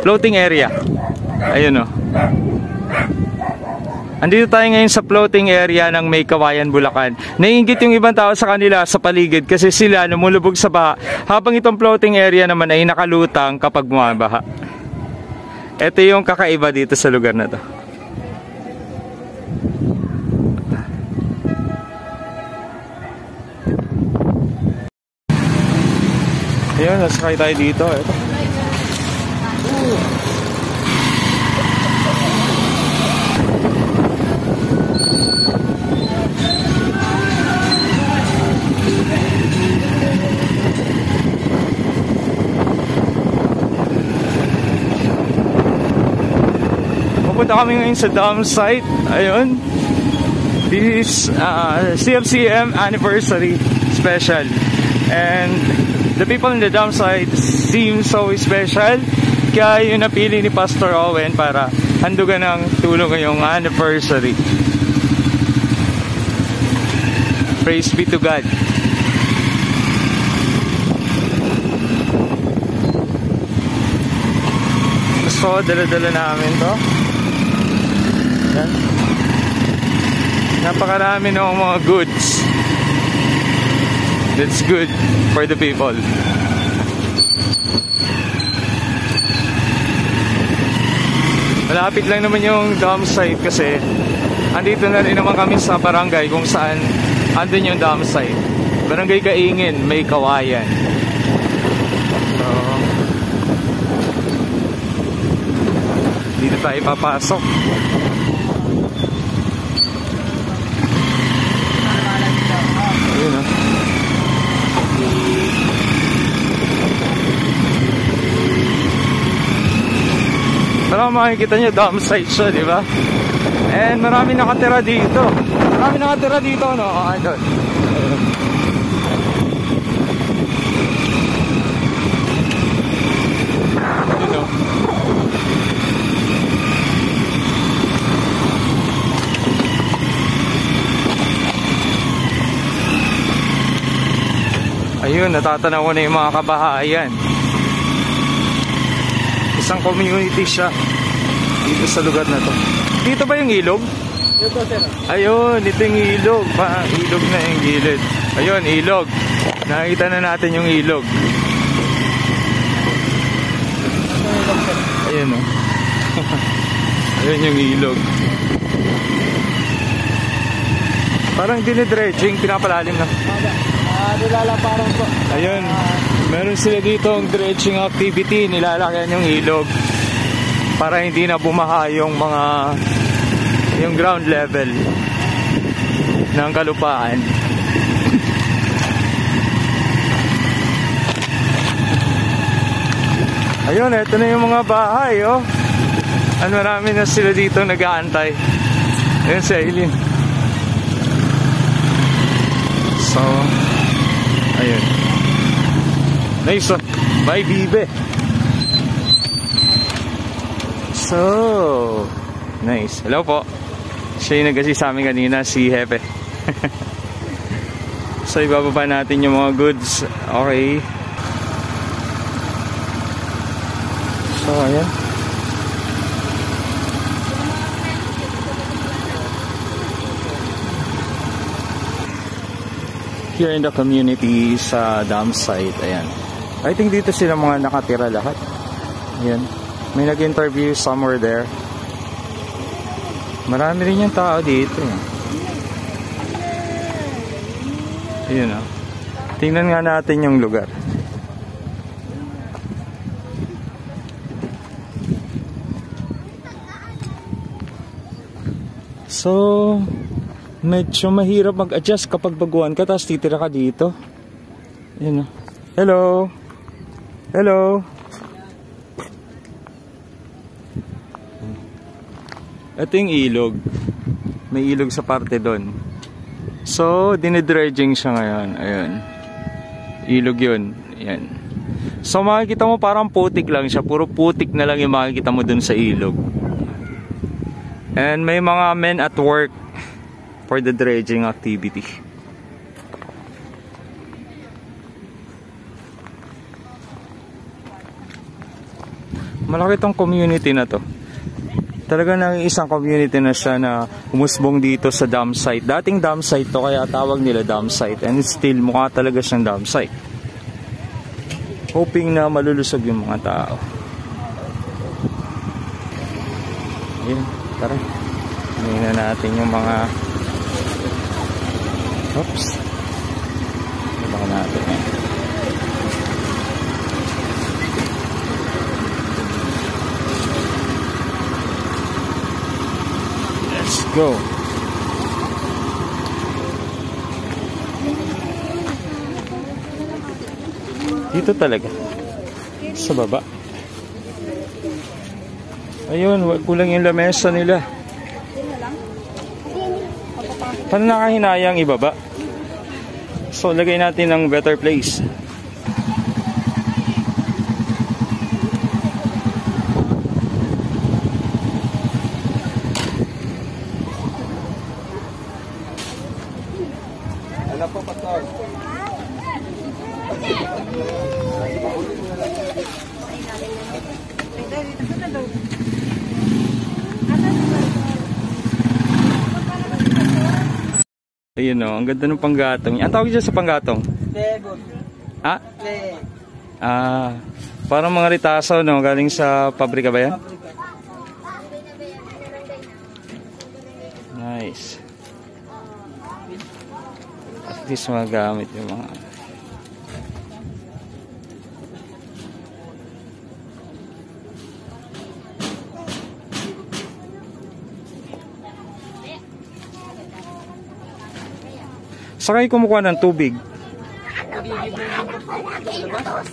Floating area. Ayun o. Andito tayo ngayon sa floating area ng May Kawayan, Bulacan. Naiinggit yung ibang tao sa kanila sa paligid kasi sila lumulubog sa baha, habang itong floating area naman ay nakalutang kapag bumabaha. Ito yung kakaiba dito sa lugar na to. Ayun, nasakay tayo dito. Ito. Pupunta kami ngayon sa dam site. Ayun. This is CFCM anniversary special. And the people in the dam site seem so special. Kaya yun napili ni Pastor Owen para handugan ng tulong ngayong anniversary. Praise be to God. So, dala-dala namin to. Yan. Napakarami ng mga goods. That's good for the people. Malapit lang naman yung dam site kasi andito na rin naman kami sa barangay kung saan andun yung dam site. Barangay Kaingin, May Kawayan. So, dito tayo papasok. Ayun o. Parang makikita nyo, dam site siya, di ba? And marami nakatira dito. Marami nakatira dito, no? Okay, doon. Ayun o. Ayun, natatanaw ko na yung mga kabahayan. Isang community siya dito sa lugar na to. Dito ba yung ilog? Dito, sir. Ayun, ito yung ilog. Ilog na yung gilid. Ayun, ilog. Nakita na natin yung ilog. Ayun o. Ayun yung ilog. Parang dinidredging, pinapalalim na. Nilalaparan po. Ayun, meron sila dito ang dredging activity. Nilalakyan yung ilog para hindi na bumaha yung ground level ng kalupaan. Ayun, eto na yung mga bahay, oh. Marami na sila dito nag-aantay. Ayun si Aileen. So, ayun. Nice one. Bye, Bibe. So, nice. Hello po. Siya yung nag-assist sa amin kanina, si Hepe. So, ibababa natin yung mga goods. Okay. So, ayan. Here in the community sa dam site, ayan. I think dito sila mga nakatira lahat. Ayan. May nag-interview somewhere there. Marami rin yung tao dito. Ayan o. Tingnan nga natin yung lugar. So, medyo mahirap mag-adjust kapag baguhan ka tapos titira ka dito. Ayan o. Hello. Hello. Ito yung ilog. May ilog sa parte doon. So, dinidredging siya ngayon. Ayun. Ilog yun. Ayan. So, makikita mo parang putik lang siya. Puro putik na lang yung makikita mo doon sa ilog. And may mga men at work for the dredging activity. Malaki tong community na to. Talaga nang isang community na siya na umusbong dito sa dam site. Dating dam site to, kaya tawag nila dam site. And still, mukha talaga siyang dam site. Hoping na malulusog yung mga tao. Ayun, tara. Tingnan na natin yung mga... Oops. Baka natin yan. Let's go. Dito talaga. Sa baba. Ayun, kulang yung lamesa nila. Paano nakahinayang ibaba? So, lagay natin ng better place. Ano po, Pastor? Ayun o, ang ganda ng panggatong. Ang tawag dyan sa panggatong? Ah? Parang mga ritaso, no? Galing sa pabrika ba yan? Nice. At least magamit yung mga... Saka kayo kumukuha ng tubig?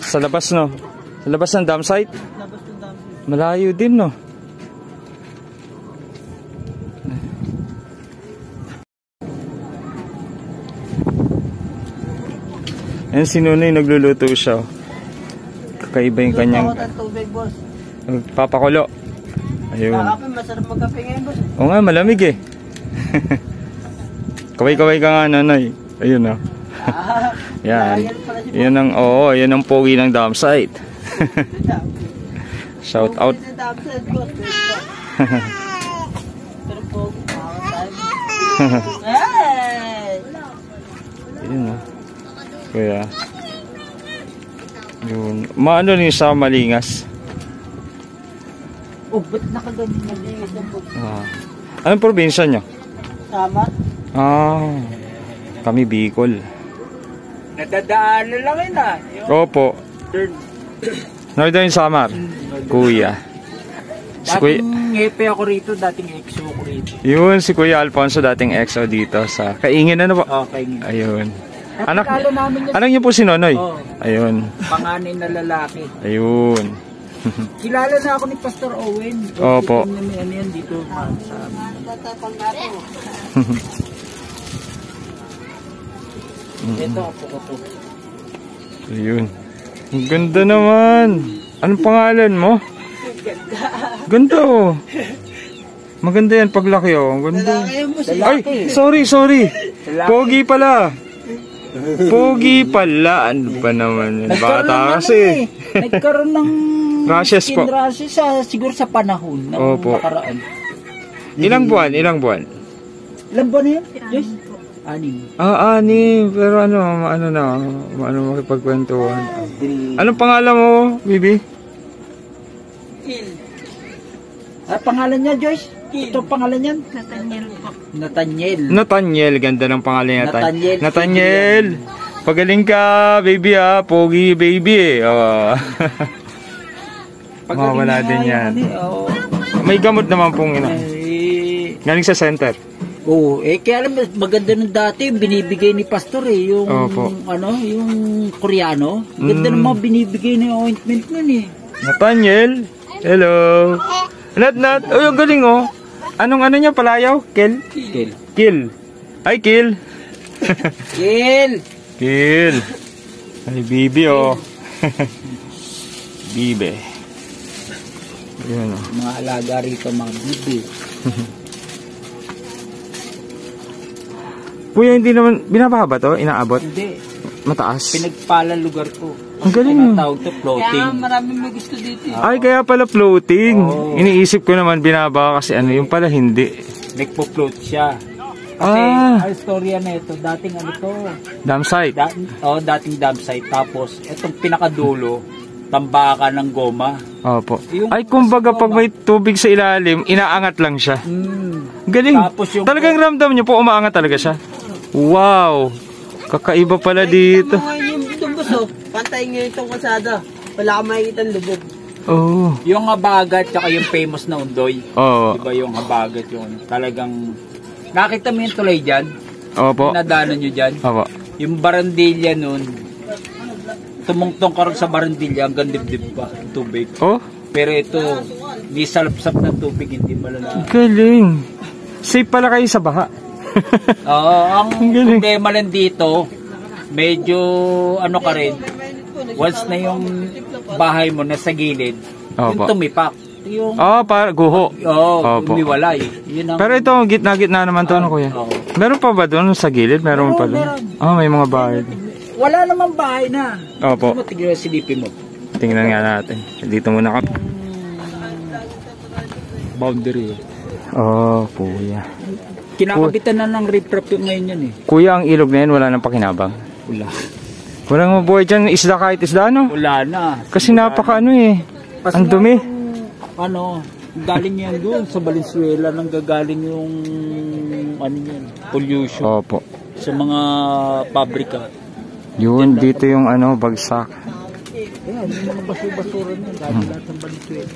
Sa labas, no? Sa labas ng dam site? Malayo din, no? Ayan si Nunoy, nagluluto siya. Kakaiba yung kanyang... Papakulo. Ayun. Masarap magkape ngayon, boss. Oo nga, malamig eh. Kaway-kaway ka nga, Nanay. Ayun na. Yan. Yan ang, oo, yan ang pogi ng dam site. Shout out. Ayun na. Kaya. Yun. Maano rin sa Malingas? Oh, ba't nakaganyan Malingas ang po? Anong probinsya nyo? Samar. Kami Bicol. Nadadaanan lang yun ah. Opo. Northern Samar. Kuya. Si Kuya. Dating epe ako rito, dating exo ako rito. Yun, si Kuya Alfonso dating exo dito sa Kaingin, ano ba? Okay. Ayun. Anak niyo po si Nonoy? Oh. Ayun. Panganay na lalaki. Ayun. Kilala na ako ni Pastor Owen. Opo. Ano yan dito sa ito po ko po. Ayun. Ang ganda naman. Anong pangalan mo? Ganda oh. Maganda yan paglaki oh. Ang ganda. Ay, sorry. Pogi pala. Pogi pala. Ano ba naman? Bata kasi. Nagkaroon ng rashes po. Rashes siguro sa panahon ng nakaraan. Ilang buwan? Ilang buwan na yun? Yes. 6. 6. Pero ano makipagkwentuhan. Anong pangalan mo, Bibi? Kil. Pangalan niya, Joyce? Kil. Ito pangalan niyan? Nathaniel. Ganda ng pangalan niya. Nathaniel. Pagaling ka, baby ha. Pogi baby eh. Mawala din yan. May gamot naman pong ina. Galing sa center. Oo, kaya alam, maganda nung dati, binibigay ni Pastor yung yung Koreano. Ganda ng mga binibigay na ointment nun eh. Nathaniel, hello. Nat, oh, yung galing oh. Anong niya, palayaw? Kil. Ay, Kil. Kil. Ay, Bibi oh. Bibi. Yun oh. Mga alaga rito, mga bibi. Kuya, hindi naman, binababa to? Inaabot? Hindi. Mataas? Pinagpalang lugar ko. Ang galing Ang yun. tawag to floating. Kaya maraming may gusto dito. Ay, kaya pala floating. Oo. Iniisip ko naman binaba kasi ano, yung pala hindi. Nagpo-float siya. Kasi ang istorya na ito, dating ano to, Dam site. dating dam site. Tapos, itong pinakadulo, tambakan ng goma. Opo. Yung- Ay, kumbaga pag may tubig sa ilalim, inaangat lang siya. Galing. Tapos yung- Talagang ramdam niyo po, umaangat talaga siya. Wow. Kakaiba pala dito. Mga yung tumbos, pantay ngayon itong kalsada. Wala ka makikita ng lubog. Oh. Yung habagat, tsaka yung famous na undoy. Oo. Diba yung habagat yun? Talagang, nakita mo yung tulay dyan? Opo. Nadaanan nyo dyan? Opo. Yung barandilya nun, tumungtong ka rin sa barandilya, hanggang dibdib pa, tubig. Oh, Pero ito, di salapsap ng tubig, hindi malala. galing. Safe pala kayo sa baha. Oo, ang galing. problema lang dito, medyo ano ka rin, once na yung bahay mo nasa gilid, yung Opo. tumipak. Yung, Para guho. Opo. umiwalay. Yun ang, Pero ito, gitna-gitna naman to, ano kuya? Oo. Meron pa ba doon sa gilid? Meron pa doon? meron. May mga bahay. wala namang bahay na. Opo. Gusto mo, tignan silipin mo. Tingnan nga natin. Dito muna kami. Boundary. Oh, kuya. Kinakabitan na ng riprap yung ngayon yan eh. Kuya, ang ilog na yan, wala nang pakinabang. Wala. Walang mabuhay dyan, isda kahit isda, no? Wala na. Kasi napaka ano eh. Kasi Ang dumi. Ano, galing yan doon sa Valenzuela, nang gagaling yung ano yan, pollution Opo. sa mga pabrika. Yun, dito yung ano, bagsak. Ayan, yung mga basura na yan, galing lahat ng Valenzuela.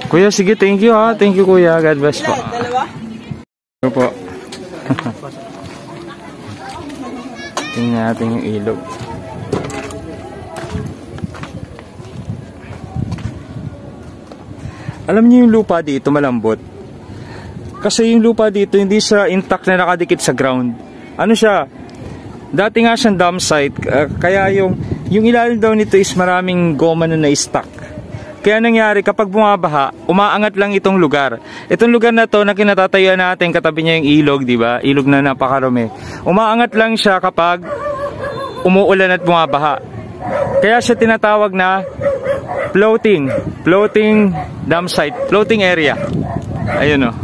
Kuya, sige, thank you ha. Thank you, kuya. God bless po. Dalawa? Ito po. Tingnan natin yung ilog. Alam niyo yung lupa dito malambot. Kasi yung lupa dito hindi siya intact na nakadikit sa ground. Ano siya? Dati nga siyang dam site. Kaya yung ilalim daw nito is maraming goma na na-stuck. Kaya nangyari kapag bumabaha, umaangat lang itong lugar. Itong lugar na to na kinatatayuan natin, katabi niya yung ilog, di ba? Ilog na napakarumi. Umaangat lang siya kapag umuulan at bumabaha. Kaya siya tinatawag na floating dam site, floating area. Ayun oh.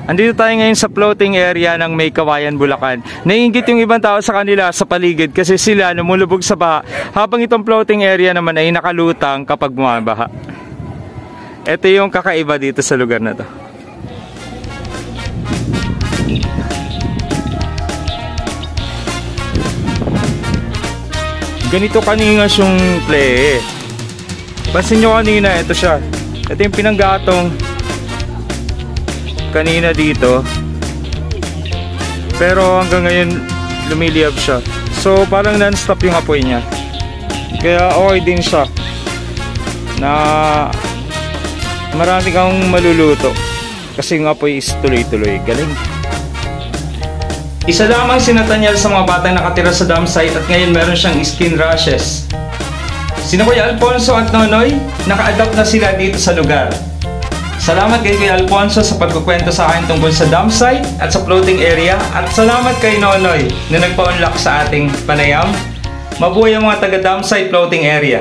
Andito tayo ngayon sa floating area ng May Kawayan, Bulacan. Naiinggit yung ibang tao sa kanila sa paligid kasi sila lumulubog sa baha habang itong floating area naman ay nakalutang kapag bumabaha. Ito yung kakaiba dito sa lugar na to. Ganito kaningas yung play. Pansin nyo kanina, ito siya. Ito yung pinanggatong kanina dito. Pero hanggang ngayon lumiliyab siya. So parang non-stop yung apoy niya. Kaya okay din siya na marami kang maluluto. Kasi yung apoy is tuloy-tuloy. Galing. Isa lamang si Nathaniel sa mga batang nakatira sa dam site at ngayon meron siyang skin rashes. Sina Kuya Alfonso at Nonoy, naka-adapt na sila dito sa lugar. Salamat kay Kuya Alfonso sa pagkukwento sa akin tungkol sa dam site at sa floating area. At salamat kay Nonoy na nagpa-unlock sa ating panayam. Mabuhay ang mga taga dam site floating area.